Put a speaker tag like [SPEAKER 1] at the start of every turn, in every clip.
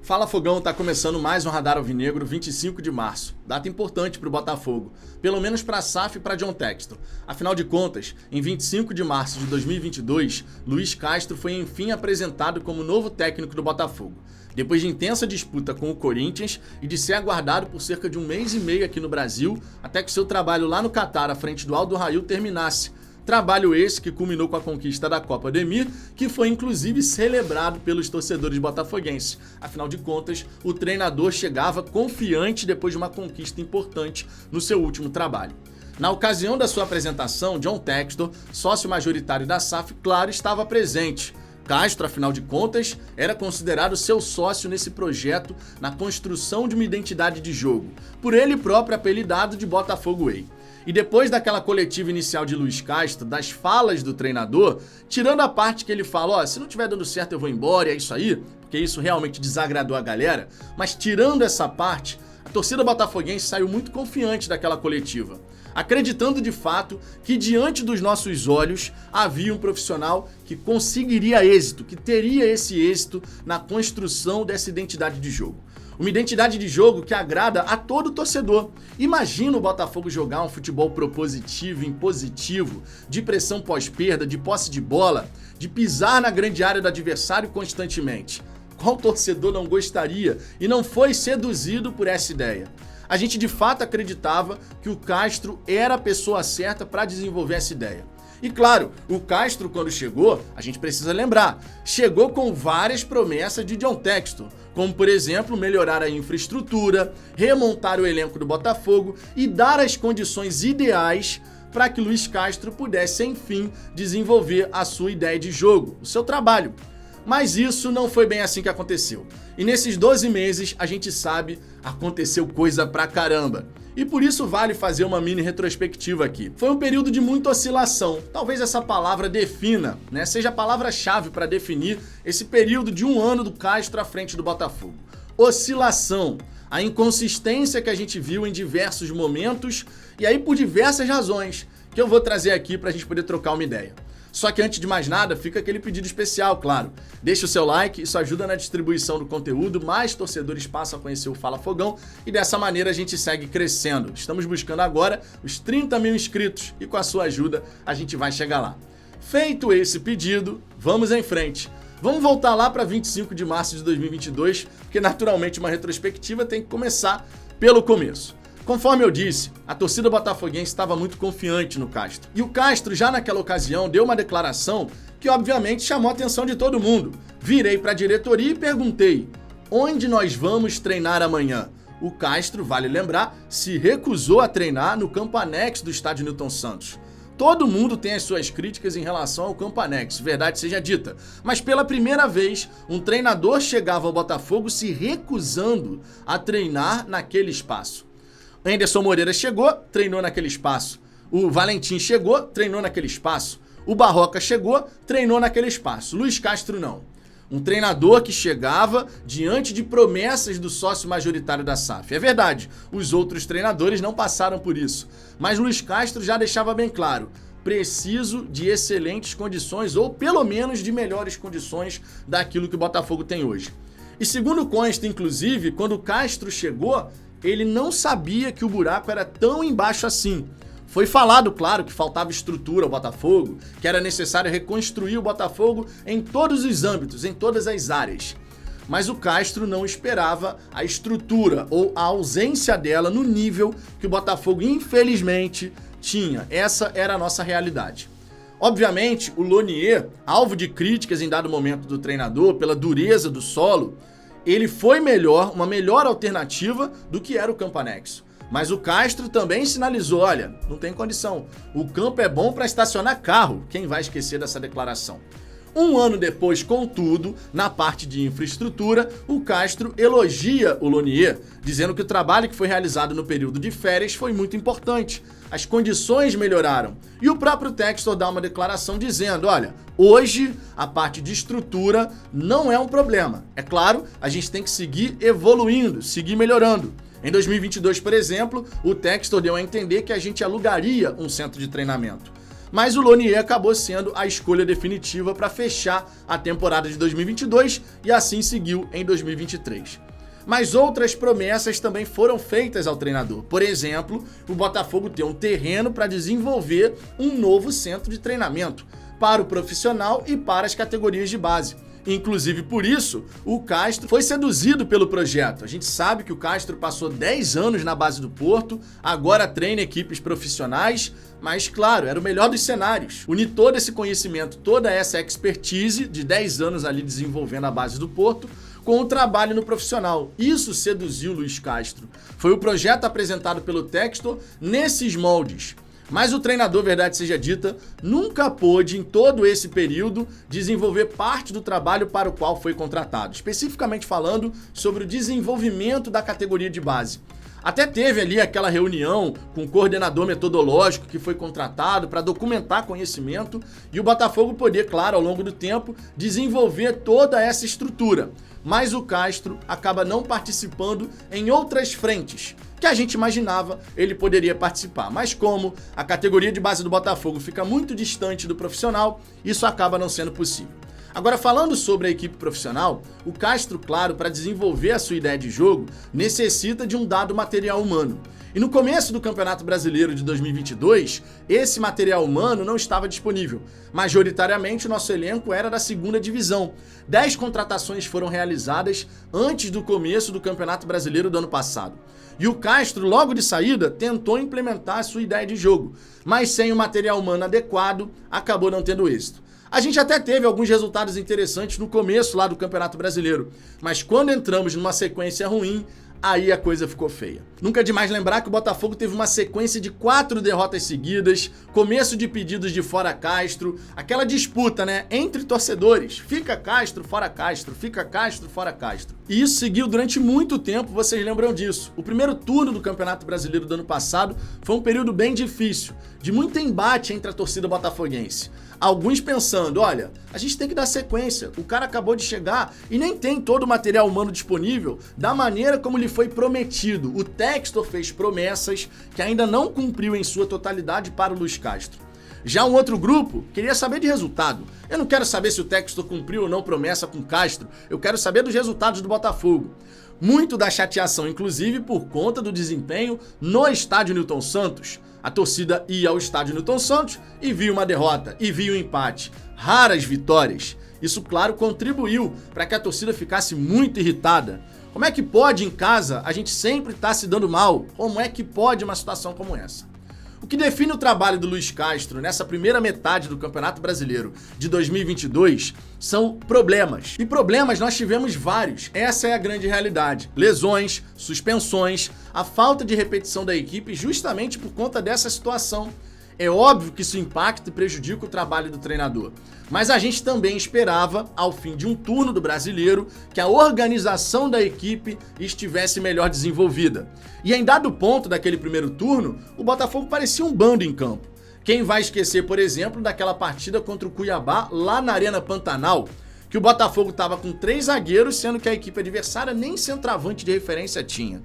[SPEAKER 1] Fala Fogão, tá começando mais um Radar Alvinegro 25 de março, data importante para o Botafogo, pelo menos para a SAF e para John Textor. Afinal de contas, em 25 de março de 2022, Luiz Castro foi enfim apresentado como novo técnico do Botafogo. Depois de intensa disputa com o Corinthians e de ser aguardado por cerca de um mês e meio aqui no Brasil, até que seu trabalho lá no Catar à frente do Al Duhail terminasse. Trabalho esse que culminou com a conquista da Copa do Emir, que foi inclusive celebrado pelos torcedores botafoguenses. Afinal de contas, o treinador chegava confiante depois de uma conquista importante no seu último trabalho. Na ocasião da sua apresentação, John Textor, sócio majoritário da SAF, claro, estava presente. Castro, afinal de contas, era considerado seu sócio nesse projeto na construção de uma identidade de jogo, por ele próprio apelidado de Botafogo Way. E depois daquela coletiva inicial de Luiz Castro, das falas do treinador, tirando a parte que ele fala, se não estiver dando certo eu vou embora, é isso aí, porque isso realmente desagradou a galera, mas tirando essa parte, a torcida botafoguense saiu muito confiante daquela coletiva, acreditando de fato que diante dos nossos olhos havia um profissional que conseguiria êxito, que teria esse êxito na construção dessa identidade de jogo. Uma identidade de jogo que agrada a todo torcedor. Imagina o Botafogo jogar um futebol propositivo, impositivo, de pressão pós-perda, de posse de bola, de pisar na grande área do adversário constantemente. Qual torcedor não gostaria e não foi seduzido por essa ideia? A gente de fato acreditava que o Castro era a pessoa certa para desenvolver essa ideia. E claro, o Castro quando chegou, a gente precisa lembrar, chegou com várias promessas de John Textor, como por exemplo melhorar a infraestrutura, remontar o elenco do Botafogo e dar as condições ideais para que Luiz Castro pudesse enfim desenvolver a sua ideia de jogo, o seu trabalho. Mas isso não foi bem assim que aconteceu. E nesses 12 meses, a gente sabe, aconteceu coisa pra caramba. E por isso vale fazer uma mini retrospectiva aqui. Foi um período de muita oscilação. Talvez essa palavra defina, seja a palavra-chave para definir esse período de um ano do Castro à frente do Botafogo. Oscilação. A inconsistência que a gente viu em diversos momentos e aí por diversas razões que eu vou trazer aqui para a gente poder trocar uma ideia. Só que antes de mais nada, fica aquele pedido especial, claro. Deixa o seu like, isso ajuda na distribuição do conteúdo, mais torcedores passam a conhecer o Fala Fogão e dessa maneira a gente segue crescendo. Estamos buscando agora os 30 mil inscritos e com a sua ajuda a gente vai chegar lá. Feito esse pedido, vamos em frente. Vamos voltar lá para 25 de março de 2022, porque naturalmente uma retrospectiva tem que começar pelo começo. Conforme eu disse, a torcida botafoguense estava muito confiante no Castro. E o Castro, já naquela ocasião, deu uma declaração que obviamente chamou a atenção de todo mundo. Virei para a diretoria e perguntei, onde nós vamos treinar amanhã? O Castro, vale lembrar, se recusou a treinar no campo anexo do estádio Newton Santos. Todo mundo tem as suas críticas em relação ao campo anexo, verdade seja dita. Mas pela primeira vez, um treinador chegava ao Botafogo se recusando a treinar naquele espaço. Anderson Moreira chegou, treinou naquele espaço. O Valentim chegou, treinou naquele espaço. O Barroca chegou, treinou naquele espaço. Luiz Castro não. Um treinador que chegava diante de promessas do sócio majoritário da SAF. É verdade, os outros treinadores não passaram por isso. Mas Luiz Castro já deixava bem claro, preciso de excelentes condições ou pelo menos de melhores condições daquilo que o Botafogo tem hoje. E segundo consta, inclusive, quando o Castro chegou, ele não sabia que o buraco era tão embaixo assim. Foi falado, claro, que faltava estrutura ao Botafogo, que era necessário reconstruir o Botafogo em todos os âmbitos, em todas as áreas. Mas o Castro não esperava a estrutura ou a ausência dela no nível que o Botafogo, infelizmente, tinha. Essa era a nossa realidade. Obviamente, o Lonier, alvo de críticas em dado momento do treinador pela dureza do solo, ele foi uma melhor alternativa do que era o campo anexo. Mas o Castro também sinalizou, olha, não tem condição, o campo é bom para estacionar carro, quem vai esquecer dessa declaração? Um ano depois, contudo, na parte de infraestrutura, o Castro elogia o Lonier, dizendo que o trabalho que foi realizado no período de férias foi muito importante. As condições melhoraram. E o próprio Textor dá uma declaração dizendo, olha, hoje a parte de estrutura não é um problema. É claro, a gente tem que seguir evoluindo, seguir melhorando. Em 2022, por exemplo, o Textor deu a entender que a gente alugaria um centro de treinamento. mas o Lonier acabou sendo a escolha definitiva para fechar a temporada de 2022 e assim seguiu em 2023. Mas outras promessas também foram feitas ao treinador. Por exemplo, o Botafogo ter um terreno para desenvolver um novo centro de treinamento para o profissional e para as categorias de base. Inclusive por isso, o Castro foi seduzido pelo projeto. A gente sabe que o Castro passou 10 anos na base do Porto, agora treina equipes profissionais, mas claro, era o melhor dos cenários. Unir todo esse conhecimento, toda essa expertise de 10 anos ali desenvolvendo a base do Porto, com o trabalho no profissional. Isso seduziu o Luis Castro. Foi o projeto apresentado pelo Textor nesses moldes. Mas o treinador, verdade seja dita, nunca pôde, em todo esse período, desenvolver parte do trabalho para o qual foi contratado. Especificamente falando sobre o desenvolvimento da categoria de base. Até teve ali aquela reunião com o coordenador metodológico que foi contratado para documentar conhecimento e o Botafogo poder, claro, ao longo do tempo, desenvolver toda essa estrutura. Mas o Castro acaba não participando em outras frentes que a gente imaginava ele poderia participar. Mas como a categoria de base do Botafogo fica muito distante do profissional, isso acaba não sendo possível. Agora, falando sobre a equipe profissional, o Castro, claro, para desenvolver a sua ideia de jogo, necessita de um dado material humano. E no começo do Campeonato Brasileiro de 2022, esse material humano não estava disponível. Majoritariamente, o nosso elenco era da segunda divisão. 10 contratações foram realizadas antes do começo do Campeonato Brasileiro do ano passado. E o Castro, logo de saída, tentou implementar a sua ideia de jogo, mas sem o material humano adequado, acabou não tendo êxito. A gente até teve alguns resultados interessantes no começo lá do Campeonato Brasileiro, mas quando entramos numa sequência ruim, aí a coisa ficou feia. Nunca é demais lembrar que o Botafogo teve uma sequência de 4 derrotas seguidas, começo de pedidos de fora Castro, aquela disputa, né, entre torcedores, fica Castro, fora Castro, fica Castro, fora Castro. E isso seguiu durante muito tempo, vocês lembram disso. O primeiro turno do Campeonato Brasileiro do ano passado foi um período bem difícil, de muito embate entre a torcida botafoguense. Alguns pensando, olha, a gente tem que dar sequência, o cara acabou de chegar e nem tem todo o material humano disponível da maneira como lhe foi prometido. O Textor fez promessas que ainda não cumpriu em sua totalidade para o Luis Castro. Já um outro grupo queria saber de resultado. Eu não quero saber se o Textor cumpriu ou não promessa com Castro, eu quero saber dos resultados do Botafogo. Muito da chateação, inclusive, por conta do desempenho no estádio Newton Santos. A torcida ia ao estádio Newton Santos e via uma derrota, e via um empate. Raras vitórias. Isso, claro, contribuiu para que a torcida ficasse muito irritada. Como é que pode, em casa, a gente sempre estar se dando mal? Como é que pode uma situação como essa? O que define o trabalho do Luis Castro nessa primeira metade do Campeonato Brasileiro de 2022 são problemas. E problemas nós tivemos vários. Essa é a grande realidade. Lesões, suspensões, a falta de repetição da equipe justamente por conta dessa situação. É óbvio que isso impacta e prejudica o trabalho do treinador. Mas a gente também esperava, ao fim de um turno do Brasileiro, que a organização da equipe estivesse melhor desenvolvida. E em dado ponto daquele primeiro turno, o Botafogo parecia um bando em campo. Quem vai esquecer, por exemplo, daquela partida contra o Cuiabá lá na Arena Pantanal, que o Botafogo estava com 3 zagueiros, sendo que a equipe adversária nem centroavante de referência tinha.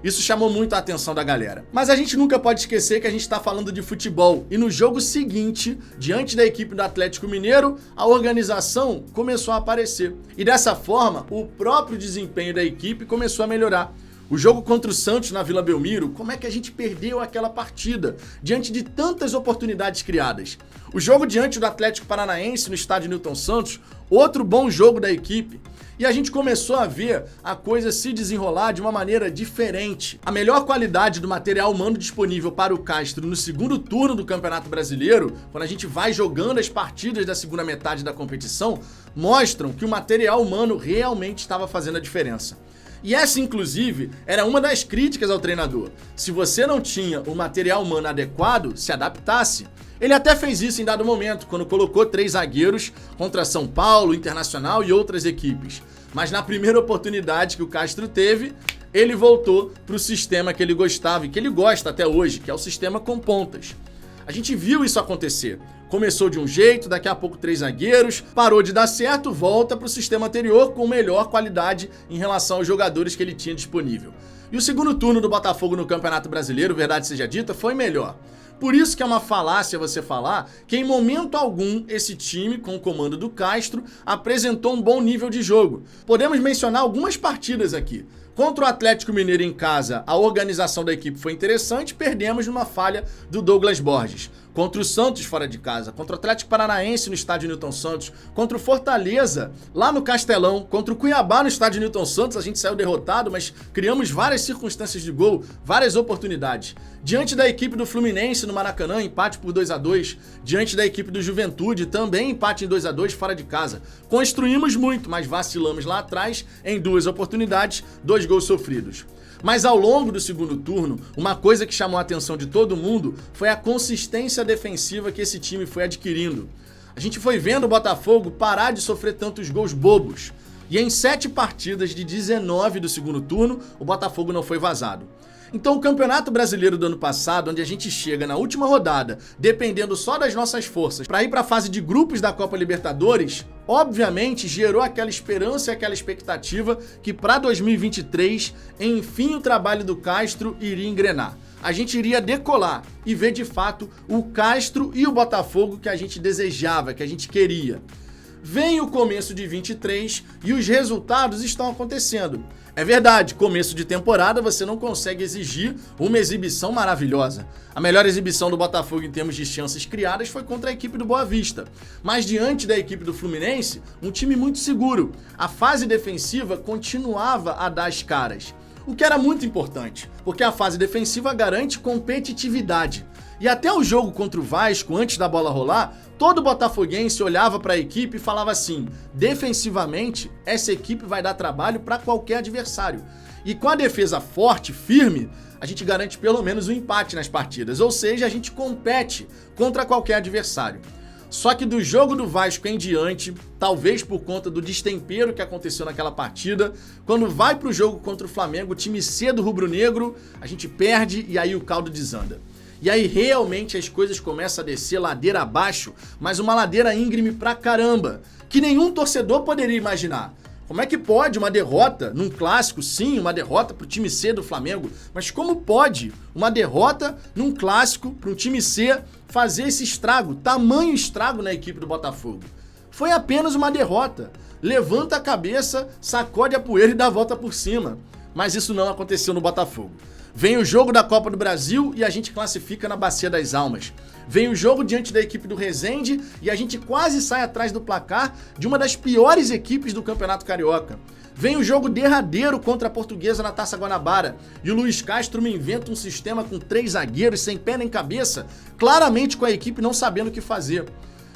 [SPEAKER 1] Isso chamou muito a atenção da galera. Mas a gente nunca pode esquecer que a gente está falando de futebol. E no jogo seguinte, diante da equipe do Atlético Mineiro, a organização começou a aparecer. E dessa forma, o próprio desempenho da equipe começou a melhorar. O jogo contra o Santos na Vila Belmiro, como é que a gente perdeu aquela partida diante de tantas oportunidades criadas? O jogo diante do Atlético Paranaense no estádio Newton Santos, outro bom jogo da equipe. E a gente começou a ver a coisa se desenrolar de uma maneira diferente. A melhor qualidade do material humano disponível para o Castro no segundo turno do Campeonato Brasileiro, quando a gente vai jogando as partidas da segunda metade da competição, mostram que o material humano realmente estava fazendo a diferença. E essa, inclusive, era uma das críticas ao treinador. Se você não tinha o material humano adequado, se adaptasse. Ele até fez isso em dado momento, quando colocou 3 zagueiros contra São Paulo, Internacional e outras equipes. Mas na primeira oportunidade que o Castro teve, ele voltou para o sistema que ele gostava e que ele gosta até hoje, que é o sistema com pontas. A gente viu isso acontecer. Começou de um jeito, daqui a pouco 3 zagueiros, parou de dar certo, volta para o sistema anterior com melhor qualidade em relação aos jogadores que ele tinha disponível. E o segundo turno do Botafogo no Campeonato Brasileiro, verdade seja dita, foi melhor. Por isso que é uma falácia você falar que em momento algum esse time, com o comando do Castro, apresentou um bom nível de jogo. Podemos mencionar algumas partidas aqui. Contra o Atlético Mineiro em casa, a organização da equipe foi interessante, perdemos numa falha do Douglas Borges. Contra o Santos fora de casa, contra o Atlético Paranaense no estádio Newton Santos, contra o Fortaleza lá no Castelão, contra o Cuiabá no estádio Newton Santos, a gente saiu derrotado, mas criamos várias circunstâncias de gol, várias oportunidades. Diante da equipe do Fluminense no Maracanã, empate por 2-2. Diante da equipe do Juventude, também empate em 2-2 fora de casa. Construímos muito, mas vacilamos lá atrás em 2 oportunidades, 2 gols sofridos. Mas ao longo do segundo turno, uma coisa que chamou a atenção de todo mundo foi a consistência defensiva que esse time foi adquirindo. A gente foi vendo o Botafogo parar de sofrer tantos gols bobos. E em 7 partidas de 19 do segundo turno, o Botafogo não foi vazado. Então o Campeonato Brasileiro do ano passado, onde a gente chega na última rodada, dependendo só das nossas forças, para ir para a fase de grupos da Copa Libertadores, obviamente gerou aquela esperança e aquela expectativa que para 2023, enfim, o trabalho do Castro iria engrenar. A gente iria decolar e ver de fato o Castro e o Botafogo que a gente desejava, que a gente queria. Vem o começo de 23 e os resultados estão acontecendo. É verdade, começo de temporada você não consegue exigir uma exibição maravilhosa. A melhor exibição do Botafogo em termos de chances criadas foi contra a equipe do Boa Vista. Mas diante da equipe do Fluminense, um time muito seguro. A fase defensiva continuava a dar as caras. O que era muito importante, porque a fase defensiva garante competitividade. E até o jogo contra o Vasco, antes da bola rolar, todo botafoguense olhava para a equipe e falava assim: defensivamente, essa equipe vai dar trabalho para qualquer adversário. E com a defesa forte, firme, a gente garante pelo menos um empate nas partidas, ou seja, a gente compete contra qualquer adversário. Só que do jogo do Vasco em diante, talvez por conta do destempero que aconteceu naquela partida, quando vai pro jogo contra o Flamengo, o time cedo rubro-negro, a gente perde e aí o caldo desanda. E aí realmente as coisas começam a descer ladeira abaixo, mas uma ladeira íngreme pra caramba, que nenhum torcedor poderia imaginar. Como é que pode uma derrota num clássico? Sim, uma derrota pro time C do Flamengo, mas como pode uma derrota num clássico pro time C fazer esse estrago, tamanho estrago na equipe do Botafogo? Foi apenas uma derrota. Levanta a cabeça, sacode a poeira e dá a volta por cima. Mas isso não aconteceu no Botafogo. Vem o jogo da Copa do Brasil e a gente classifica na Bacia das Almas. Vem o jogo diante da equipe do Resende e a gente quase sai atrás do placar de uma das piores equipes do Campeonato Carioca. Vem o jogo derradeiro contra a Portuguesa na Taça Guanabara e o Luiz Castro me inventa um sistema com 3 zagueiros sem pé nem cabeça, claramente com a equipe não sabendo o que fazer.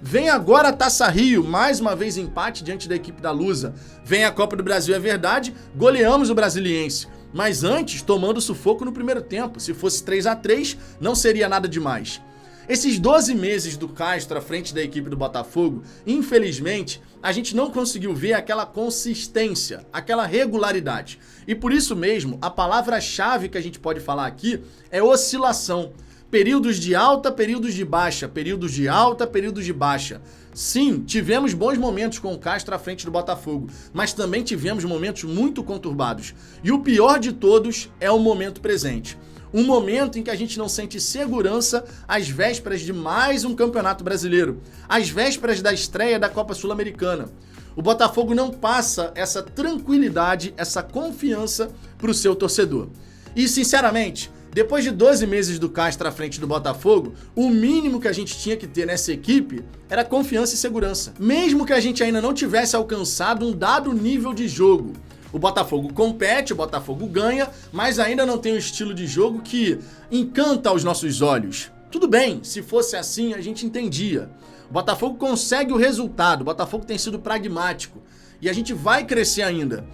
[SPEAKER 1] Vem agora a Taça Rio, mais uma vez empate diante da equipe da Lusa. Vem a Copa do Brasil, é verdade, goleamos o Brasiliense. Mas antes, tomando sufoco no primeiro tempo. Se fosse 3-3, não seria nada demais. Esses 12 meses do Castro à frente da equipe do Botafogo, infelizmente, a gente não conseguiu ver aquela consistência, aquela regularidade. E por isso mesmo, a palavra-chave que a gente pode falar aqui é oscilação. Períodos de alta, períodos de baixa, períodos de alta, períodos de baixa. Sim, tivemos bons momentos com o Castro à frente do Botafogo, mas também tivemos momentos muito conturbados. E o pior de todos é o momento presente. Um momento em que a gente não sente segurança às vésperas de mais um Campeonato Brasileiro, às vésperas da estreia da Copa Sul-Americana. O Botafogo não passa essa tranquilidade, essa confiança para o seu torcedor. E, sinceramente, depois de 12 meses do Castro à frente do Botafogo, o mínimo que a gente tinha que ter nessa equipe era confiança e segurança. Mesmo que a gente ainda não tivesse alcançado um dado nível de jogo. O Botafogo compete, o Botafogo ganha, mas ainda não tem um estilo de jogo que encanta aos nossos olhos. Tudo bem, se fosse assim a gente entendia. O Botafogo consegue o resultado, o Botafogo tem sido pragmático e a gente vai crescer ainda.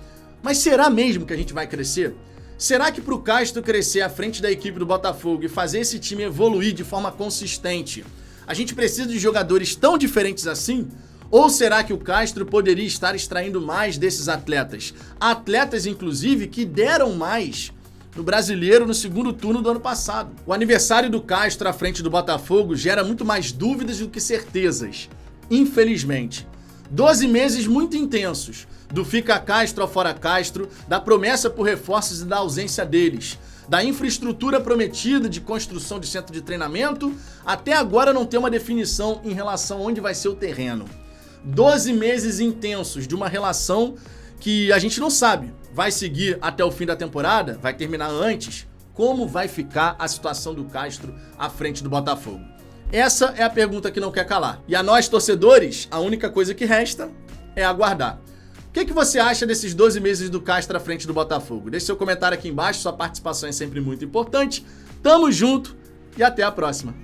[SPEAKER 1] Mas será mesmo que a gente vai crescer? Será que para o Castro crescer à frente da equipe do Botafogo e fazer esse time evoluir de forma consistente, a gente precisa de jogadores tão diferentes assim? Ou será que o Castro poderia estar extraindo mais desses atletas? Atletas, inclusive, que deram mais no Brasileiro no segundo turno do ano passado. O aniversário do Castro à frente do Botafogo gera muito mais dúvidas do que certezas, infelizmente. 12 meses muito intensos, do fica Castro ou fora Castro, da promessa por reforços e da ausência deles, da infraestrutura prometida de construção de centro de treinamento, até agora não tem uma definição em relação a onde vai ser o terreno. 12 meses intensos de uma relação que a gente não sabe, vai seguir até o fim da temporada, vai terminar antes, como vai ficar a situação do Castro à frente do Botafogo? Essa é a pergunta que não quer calar. E a nós, torcedores, a única coisa que resta é aguardar. O que você acha desses 12 meses do Castro à frente do Botafogo? Deixe seu comentário aqui embaixo, sua participação é sempre muito importante. Tamo junto e até a próxima.